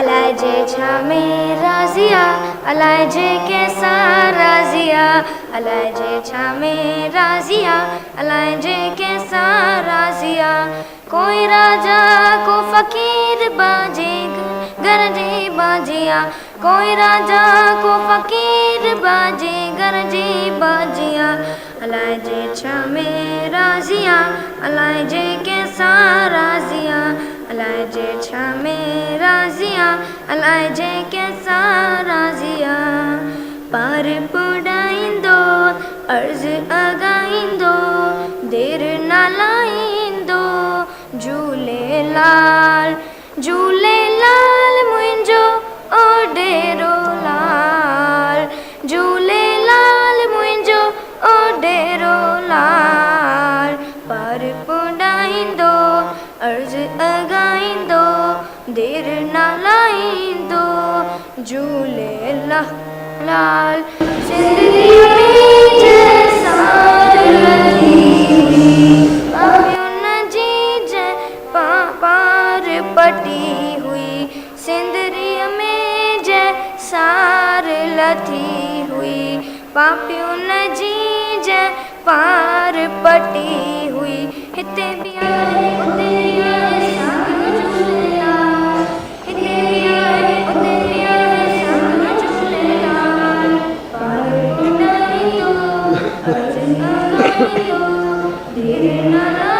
अलाइजे छामे राजिया अलाइजे कैसा राजिया अलाइजे छामे राजिया अलाइजे कैसा राजिया कोई राजा को फकीर बाजे गरजे बाजिया कोई राजा को फकीर बाजे गरजे बाजिया अलाइजे छामे राजिया अलाइजे कैसा राजिया अलाइजे छामे राजिया अलाइजे कैसा राजिया पार पुडाइंदो अर्ज अगाइंदो देर ना लाइंदो झूलेलाल झूलेलाल मुंहिंजो ओ डेरो लाल झूलेलाल मुंहिंजो ओ डेरो लाल पार पुडाइंदो अर्ज अगाइंदो देर ना लाइंदो झूलेलाल लाल जिंदगी में जैसा जी जय पार पटी हुई सिंदरी में जय सार लथी हुई पापियों न जी जय पार पटी हुई हिते भी आए उते भी आए साईं झूलेलाल हिते भी आए उते भी आए साईं झूलेलाल पार पुडाइंदो अर्ज अगाइंदो देर ना